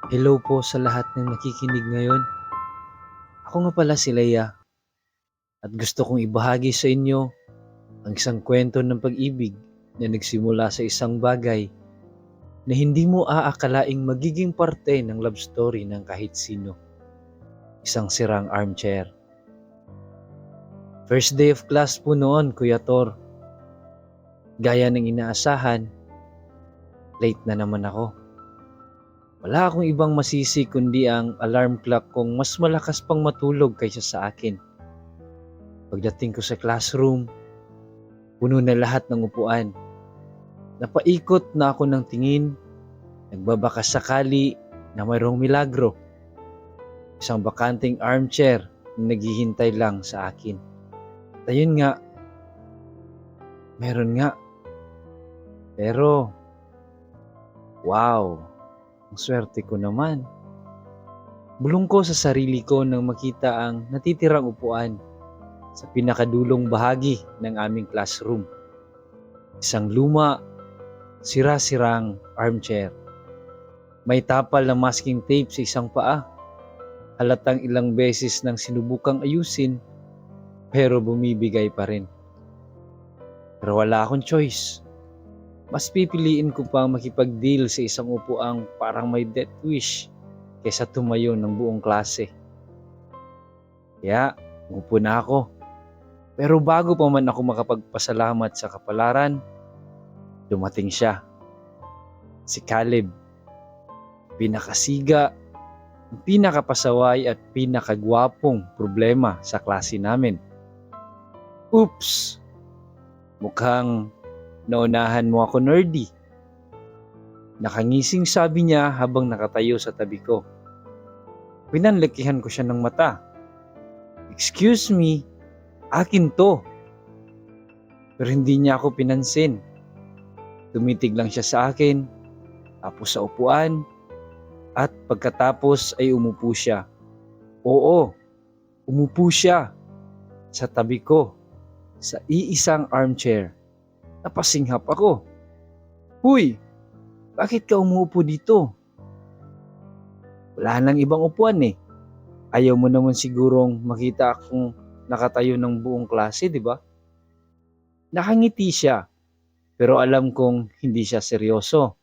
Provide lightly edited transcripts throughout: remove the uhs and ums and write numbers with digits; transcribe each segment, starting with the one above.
Hello po sa lahat ng nakikinig ngayon. Ako nga pala si Leia at gusto kong ibahagi sa inyo ang isang kwento ng pag-ibig na nagsimula sa isang bagay na hindi mo aakalaing magiging parte ng love story ng kahit sino. Isang sirang armchair. First day of class po noon, Kuya Tor. Gaya ng inaasahan, late na naman ako. Wala akong ibang masisi kundi ang alarm clock kong mas malakas pang matulog kaysa sa akin. Pagdating ko sa classroom, puno na lahat ng upuan. Napaikot na ako ng tingin, nagbabaka sakali na mayroong milagro. Isang bakanting armchair na naghihintay lang sa akin. At ayun nga, meron nga. Pero, wow, ang swerte ko naman. Bulong ko sa sarili ko nang makita ang natitirang upuan sa pinakadulong bahagi ng aming classroom. Isang luma, sira-sirang armchair. May tapal na masking tape sa isang paa. Halatang ilang beses nang sinubukang ayusin, pero bumibigay pa rin. Pero wala akong choice. Mas pipiliin ko pang makipag-deal sa isang upuang parang may death wish kaysa tumayo ng buong klase. Kaya, umupo na ako. Pero bago pa man ako makapagpasalamat sa kapalaran, dumating siya. Si Caleb. Pinakasiga, pinakapasaway at pinakagwapong problema sa klase namin. Oops! Mukhang naunahan mo ako, nerdy. Nakangising sabi niya habang nakatayo sa tabi ko. Pinanlakihan ko siya ng mata. Excuse me, akin to. Pero hindi niya ako pinansin. Tumitig lang siya sa akin, tapos sa upuan, at pagkatapos ay umupo siya. Oo, umupo siya sa tabi ko, sa iisang armchair. Napasinghap ako. Huy, bakit ka umuupo dito? Wala nang ibang upuan eh. Ayaw mo naman sigurong makita akong nakatayo ng buong klase, di ba? Nakangiti siya, pero alam kong hindi siya seryoso.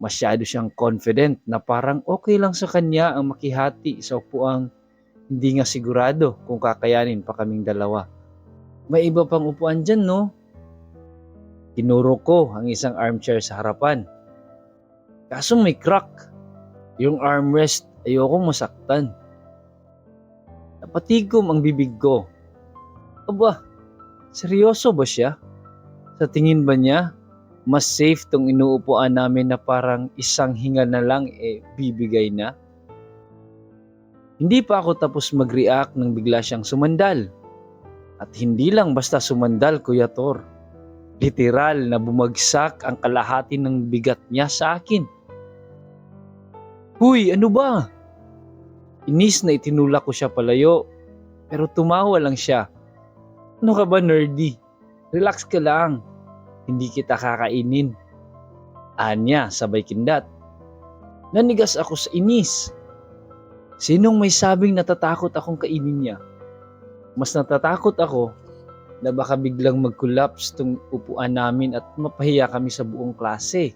Masyado siyang confident na parang okay lang sa kanya ang makihati sa upuang hindi nga sigurado kung kakayanin pa kaming dalawa. May iba pang upuan dyan, no? Tinuro ko ang isang armchair sa harapan. Kaso may crack. Yung armrest, ayoko masaktan. Napatigom ang bibig ko. Aba, seryoso ba siya? Sa tingin ba niya, mas safe tong inuupuan namin na parang isang hinga na lang bibigay na? Hindi pa ako tapos mag-react nang bigla siyang sumandal. At hindi lang basta sumandal, Kuya Tor. Literal na bumagsak ang kalahati ng bigat niya sa akin. Huy, ano ba? Inis na itinulak ko siya palayo, pero tumawa lang siya. Ano ka ba, nerdy? Relax ka lang. Hindi kita kakainin. Anya, sabay kindat. Nanigas ako sa inis. Sinong may sabing natatakot akong kainin niya? Mas natatakot ako na baka biglang mag-collapse tong upuan namin at mapahiya kami sa buong klase.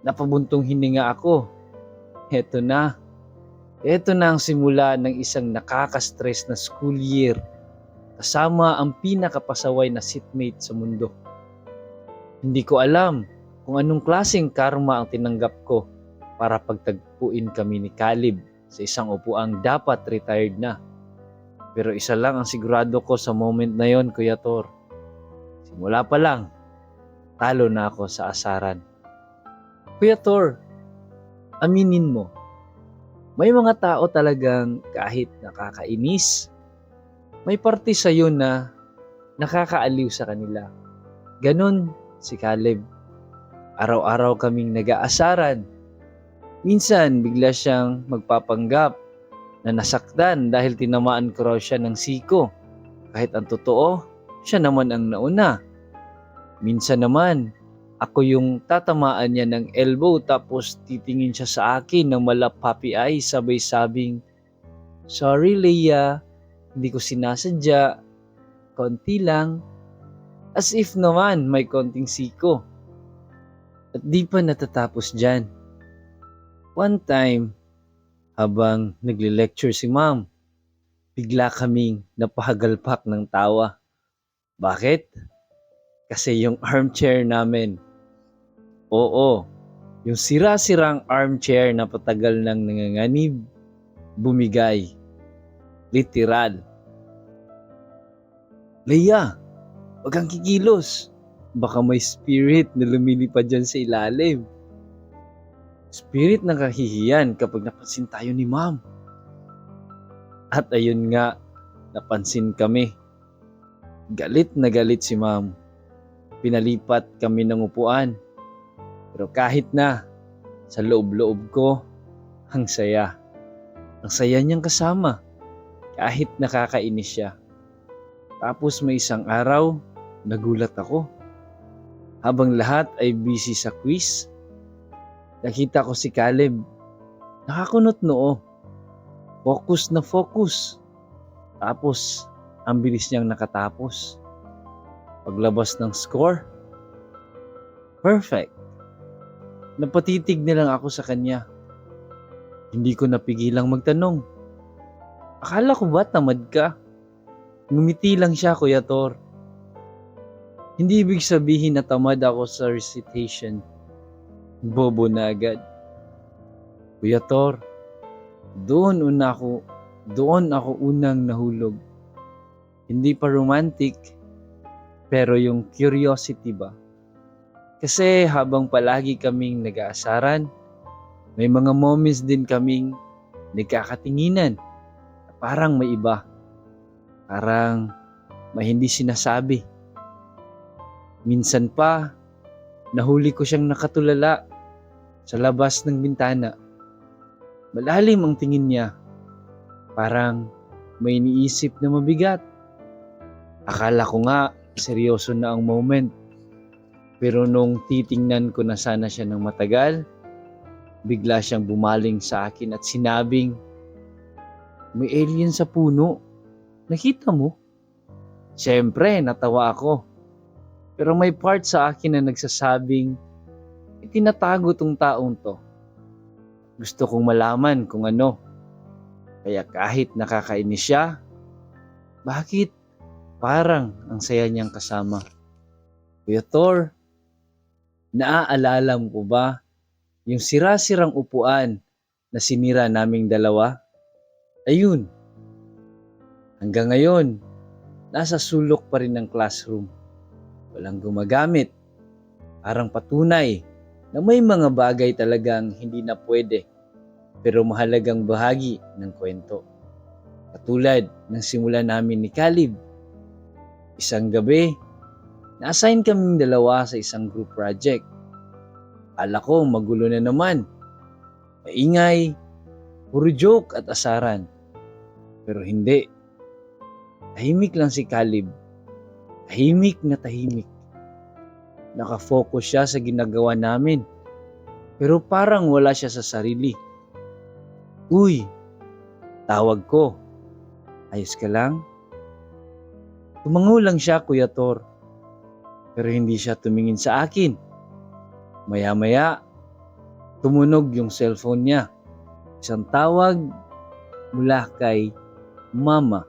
Napabuntong hininga ako. Heto na. Heto na ang simula ng isang nakaka-stress na school year kasama ang pinakapasaway na seatmate sa mundo. Hindi ko alam kung anong klaseng karma ang tinanggap ko para pagtagpuin kami ni Caleb sa isang upuang dapat retired na. Pero isa lang ang sigurado ko sa moment na yon, Kuya Tor. Simula pa lang, talo na ako sa asaran. Kuya Tor, aminin mo, may mga tao talagang kahit nakakainis, may parte sa'yo na nakakaaliw sa kanila. Ganon si Caleb. Araw-araw kaming nag-aasaran. Minsan bigla siyang magpapanggap na nasaktan dahil tinamaan ko raw siya ng siko. Kahit ang totoo, siya naman ang nauna. Minsan naman, Ako yung tatamaan niya ng elbow tapos titingin siya sa akin ng puppy eyes sabay sabing, "Sorry Leia, hindi ko sinasadya, konti lang." As if naman may konting siko. At di pa natatapos dyan. One time, habang nagle-lecture si ma'am, bigla kaming napahagalpak ng tawa. Bakit? Kasi yung armchair namin, oo, yung sira-sirang armchair na patagal nang nanganganib, bumigay. Literal. Leia, wag kang kikilos. Baka may spirit na lumilipad dyan sa ilalim. Spirit na kahihiyan kapag napansin tayo ni ma'am. At ayun nga, napansin kami. Galit na galit si ma'am. Pinalipat kami ng upuan. Pero kahit na, sa loob-loob ko, ang saya. Ang saya niyang kasama. Kahit nakakainis siya. Tapos may isang araw, nagulat ako. Habang lahat ay busy sa quiz, nakita ko si Caleb. Nakakunot noo. Focus na focus. Tapos, ang bilis niyang nakatapos. Paglabas ng score, perfect. Napatitig na lang ako sa kanya. Hindi ko napigilang magtanong. Akala ko ba tamad ka? Ngumiti lang siya, Kuya Tor. Hindi ibig sabihin na tamad ako sa recitation. Bobo na agad. Kuya Tor, doon ako unang nahulog. Hindi pa romantic, pero yung curiosity ba? Kasi habang palagi kaming nag-aasaran, may mga moments din kaming nagkakatinginan. Parang may iba. Parang may hindi sinasabi. Minsan pa, nahuli ko siyang nakatulala sa labas ng bintana. Malalim ang tingin niya. Parang may iniisip na mabigat. Akala ko nga seryoso na ang moment. Pero nung titingnan ko na sana siya ng matagal, bigla siyang bumaling sa akin at sinabing, "May alien sa puno. Nakita mo?" Siyempre, natawa ako. Pero may part sa akin na nagsasabing, itinatago tong taong to. Gusto kong malaman kung ano. Kaya kahit nakakainis siya, bakit parang ang saya niyang kasama? Kuya Tor, naaalala mo po ba yung sira-sirang upuan na sinira naming dalawa? Ayun, hanggang ngayon, nasa sulok pa rin ng classroom. Walang gumagamit. Parang patunay na may mga bagay talagang hindi na pwede pero mahalagang bahagi ng kwento. Katulad ng simula namin ni Caleb. Isang gabi, na-assign kaming dalawa sa isang group project. Akala ko magulo na naman. Maingay, puro joke at asaran. Pero hindi. Tahimik lang si Caleb. Tahimik na tahimik. Nakafocus siya sa ginagawa namin. Pero parang wala siya sa sarili. "Uy," tawag ko. "Ayos ka lang?" Tumango lang siya, Kuya Tor. Pero hindi siya tumingin sa akin. Maya-maya, tumunog yung cellphone niya. Isang tawag mula kay Mama.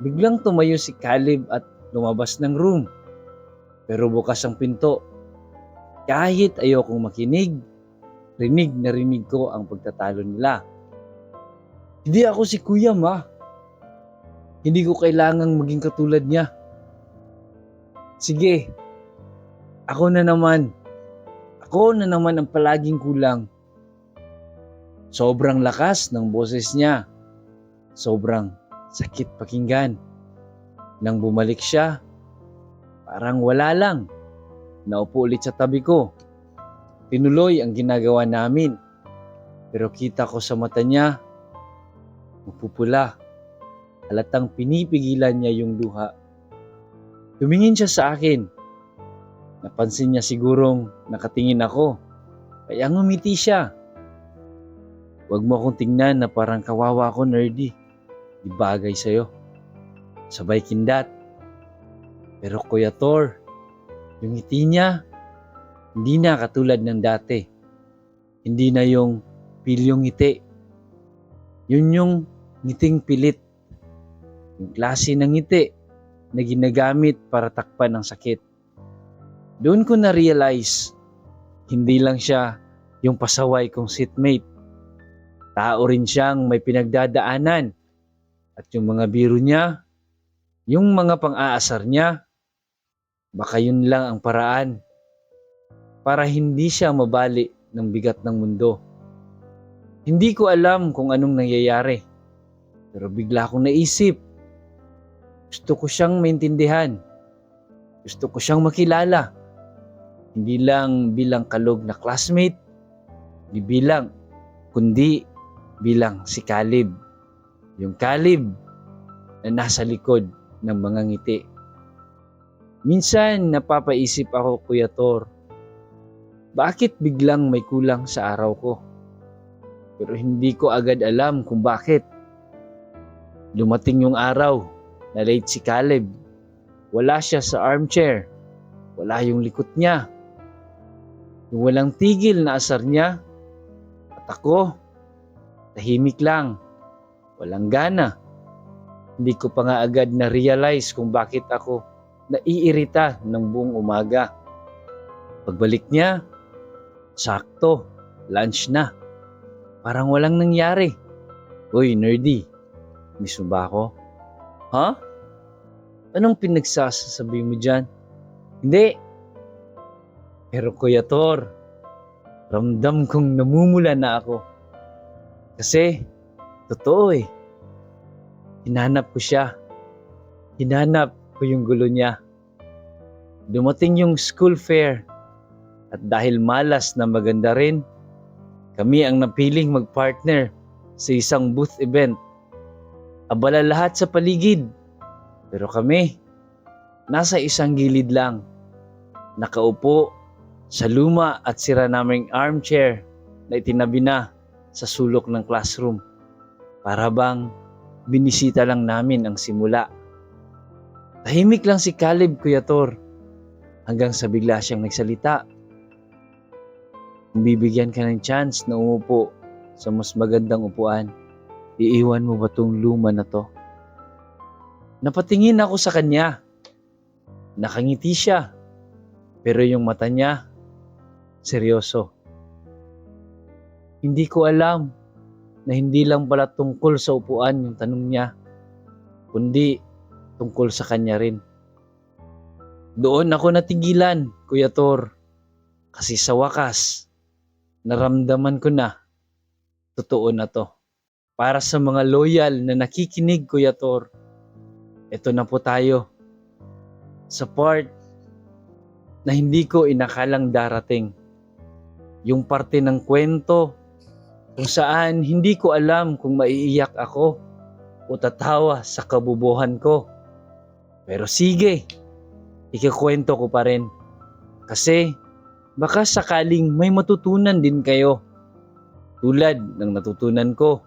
Biglang tumayo si Caleb at lumabas ng room. Pero bukas ang pinto. Kahit ayokong makinig, rinig na rinig ko ang pagtatalo nila. "Hindi ako si Kuya, Ma. Hindi ko kailangang maging katulad niya. Sige, ako na naman. Ako na naman ang palaging kulang." Sobrang lakas ng boses niya. Sobrang sakit pakinggan. Nang bumalik siya, parang wala lang. Naupo ulit sa tabi ko. Tinuloy ang ginagawa namin. Pero kita ko sa mata niya, mapupula. Halatang pinipigilan niya yung luha. Tumingin siya sa akin. Napansin niya sigurong nakatingin ako, kaya ngumiti siya. Huwag mo akong tingnan na parang kawawa ako, Nerdy. Di bagay sa'yo. Sabay kindat. Pero Kuya Thor, yung ngiti niya, hindi na katulad ng dati. Hindi na yung pilyong ngiti. Yun yung ngiting pilit. Yung klase ng ngiti na ginagamit para takpan ang sakit. Doon ko na-realize, hindi lang siya yung pasaway kong seatmate. Tao rin siyang may pinagdadaanan. At yung mga biro niya, yung mga pang-aasar niya, baka yun lang ang paraan para hindi siya mabali ng bigat ng mundo. Hindi ko alam kung anong nangyayari, pero bigla akong naisip, gusto ko siyang maintindihan. Gusto ko siyang makilala. Hindi lang bilang kalog na classmate, kundi bilang si Caleb. Yung Caleb na nasa likod ng mga ngiti. Minsan napapaisip ako, Kuya Thor, bakit biglang may kulang sa araw ko? Pero hindi ko agad alam kung bakit. Dumating yung araw na late si Caleb. Wala siya sa armchair. Wala yung likot niya. Yung walang tigil na asar niya. At ako, tahimik lang. Walang gana. Hindi ko pa nga agad na-realize kung bakit ako naiirita ng buong umaga. Pagbalik niya, sakto, lunch na. Parang walang nangyari. Uy, Nerdy, miss mo ba ako? Ha? Anong pinagsasabi mo dyan? Hindi. Pero Kuya Thor, ramdam kong namumula na ako. Kasi, totoo eh. Hinanap ko siya. Hinanap ko yung gulo niya. Dumating yung school fair. At dahil malas na maganda rin, kami ang napiling mag-partner sa isang booth event. Abala lahat sa paligid. Pero kami, nasa isang gilid lang. Nakaupo sa luma at sira naming armchair na itinabi na sa sulok ng classroom. Para bang binisita lang namin ang simula. Tahimik lang si Caleb, Kuya Thor, hanggang sa bigla siyang nagsalita. Kung bibigyan ka ng chance na umupo sa mas magandang upuan, iiwan mo ba tong luma na to? Napatingin ako sa kanya. Nakangiti siya, pero yung mata niya, seryoso. Hindi ko alam na hindi lang pala tungkol sa upuan yung tanong niya, kundi tungkol sa kanya rin. Doon ako natigilan, Kuya Thor, kasi sa wakas, naramdaman ko na, totoo na to. Para sa mga loyal na nakikinig, Kuya Thor, ito na po tayo sa part na hindi ko inakalang darating. Yung parte ng kwento kung saan hindi ko alam kung maiiyak ako o tatawa sa kabubuhan ko. Pero sige, ikukwento ko pa rin. Kasi baka sakaling may matutunan din kayo. Tulad ng natutunan ko.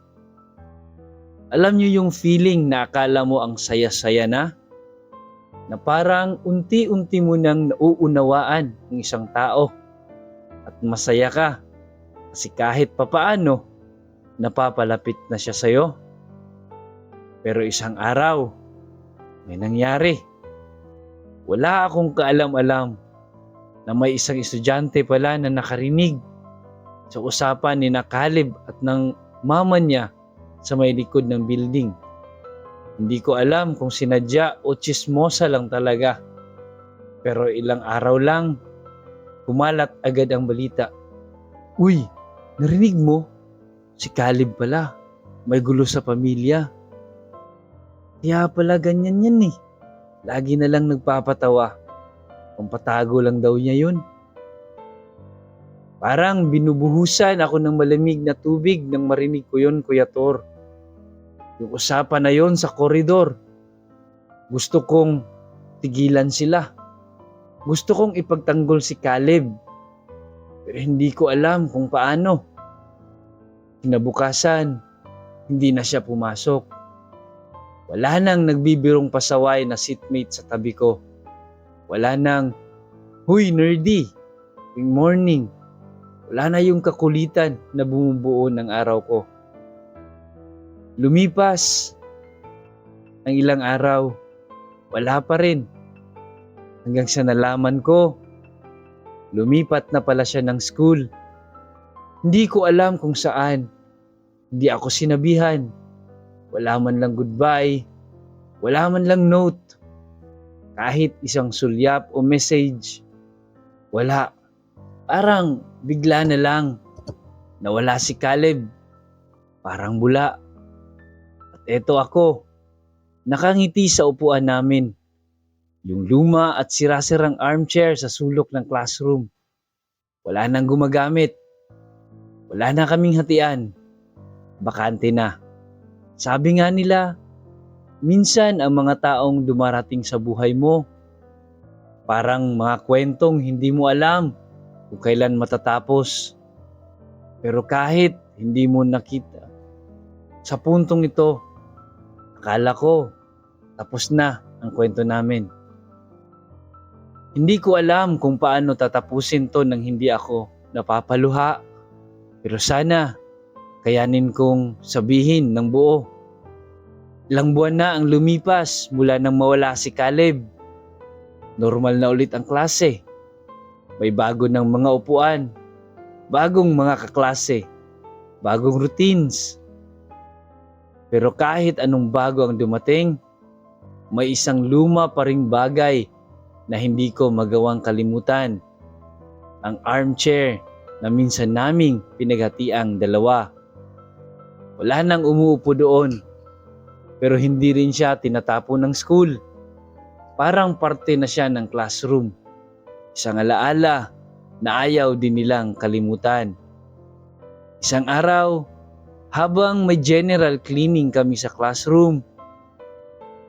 Alam niyo yung feeling na akala mo ang saya-saya na? Na parang unti-unti mo nang nauunawaan ng isang tao. At masaya ka. Kasi kahit papaano, napapalapit na siya sa'yo. Pero isang araw, may nangyari. Wala akong kaalam-alam na may isang estudyante pala na nakarinig sa usapan ni Caleb at ng mama niya sa may likod ng building. Hindi ko alam kung sinadya o tsismosa lang talaga. Pero ilang araw lang, kumalat agad ang balita. Uy, narinig mo? Si Caleb pala, may gulo sa pamilya. Kaya pala ganyan yan eh. Lagi na lang nagpapatawa. Pampatago lang daw niya yun. Parang binubuhusan ako ng malamig na tubig nang marinig ko yun, Kuya Thor. Yung usapan na yun sa koridor. Gusto kong tigilan sila. Gusto kong ipagtanggol si Caleb, pero hindi ko alam kung paano. Kinabukasan, hindi na siya pumasok. Wala nang nagbibirong pasaway na seatmate sa tabi ko. Wala nang, "Huy, nerdy, good morning." Wala na yung kakulitan na bumubuo ng araw ko. Lumipas ang ilang araw, wala pa rin. Hanggang sa nalaman ko, lumipat na pala siya ng school. Hindi ko alam kung saan. Hindi ako sinabihan. Wala man lang goodbye. Wala man lang note. Kahit isang sulyap o message. Wala. Parang bigla na lang. Nawala si Caleb. Parang bula. At eto ako. Nakangiti sa upuan namin. Yung luma at sirasirang armchair sa sulok ng classroom. Wala nang gumagamit. Wala na kaming hatian. Bakante na. Sabi nga nila, minsan ang mga taong dumarating sa buhay mo, parang mga kwentong hindi mo alam kung kailan matatapos. Pero kahit hindi mo nakita, sa puntong ito, akala ko tapos na ang kwento namin. Hindi ko alam kung paano tatapusin to nang hindi ako napapaluha. Pero sana kayanin kong sabihin ng buo. Ilang buwan na ang lumipas mula nang mawala si Caleb. Normal na ulit ang klase. May bago ng mga upuan, bagong mga kaklase, bagong routines. Pero kahit anong bago ang dumating, may isang luma pa ring bagay na hindi ko magawang kalimutan. Ang armchair na minsan naming pinaghatiang dalawa. Wala nang umuupo doon, pero hindi rin siya tinatapon ng school. Parang parte na siya ng classroom. Isang alaala na ayaw din nilang kalimutan. Isang araw, habang may general cleaning kami sa classroom,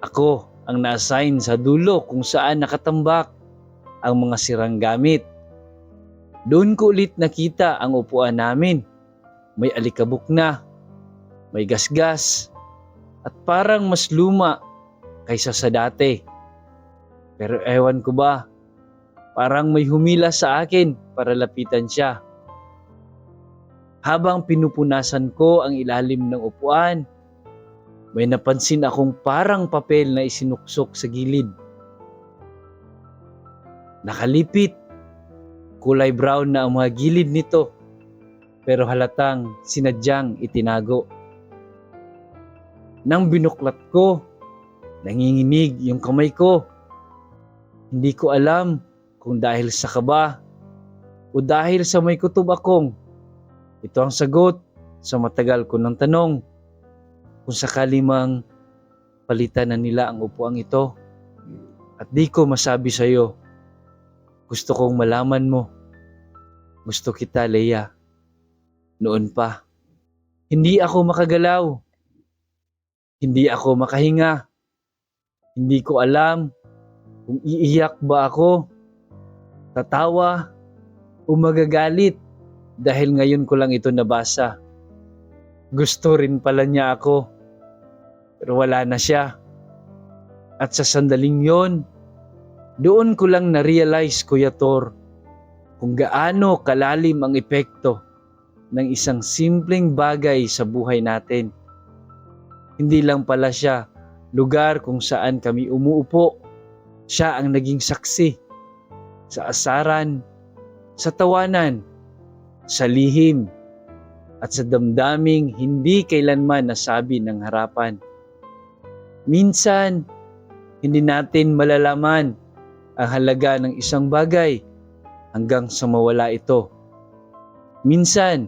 ako ang na-assign sa dulo kung saan nakatambak ang mga sirang gamit. Doon ko ulit nakita ang upuan namin. May alikabok na, may gasgas, at parang mas luma kaysa sa dati. Pero ewan ko ba, parang may humila sa akin para lapitan siya. Habang pinupunasan ko ang ilalim ng upuan, may napansin akong parang papel na isinuksok sa gilid. Nakalipit, kulay brown na ang mga gilid nito, pero halatang sinadyang itinago. Nang binuklat ko, nanginginig yung kamay ko. Hindi ko alam kung dahil sa kaba o dahil sa may kutob akong. Ito ang sagot sa matagal ko ng tanong kung sakali mang palitan na nila ang upuang ito. At di ko masabi sa iyo, gusto kong malaman mo. Gusto kita, Leia. Noon pa. Hindi ako makagalaw. Hindi ako makahinga. Hindi ko alam kung iiyak ba ako, tatawa, o magagalit dahil ngayon ko lang ito nabasa. Gusto rin pala niya ako, pero wala na siya. At sa sandaling yon, doon ko lang na-realize, Kuya Tor, kung gaano kalalim ang epekto ng isang simpleng bagay sa buhay natin. Hindi lang pala siya lugar kung saan kami umuupo. Siya ang naging saksi sa asaran, sa tawanan, sa lihim, at sa damdaming hindi kailanman nasabi ng harapan. Minsan, hindi natin malalaman ang halaga ng isang bagay hanggang sa mawala ito. Minsan,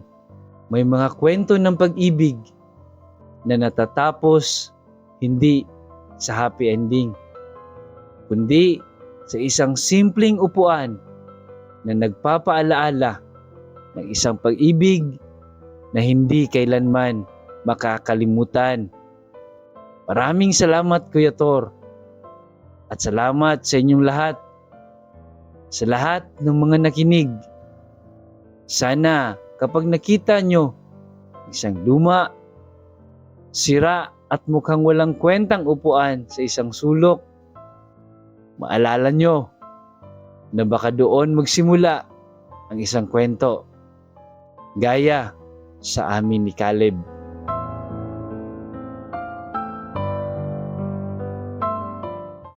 may mga kwento ng pag-ibig na natatapos hindi sa happy ending, kundi sa isang simpleng upuan na nagpapaalaala ng isang pag-ibig na hindi kailanman makakalimutan. Maraming salamat, Kuya Tor, at salamat sa inyong lahat. sa lahat ng mga nakinig. Sana kapag nakita nyo isang luma, sira at mukhang walang kwentang upuan sa isang sulok, maalala nyo na baka doon magsimula ang isang kwento, gaya sa amin ni Caleb.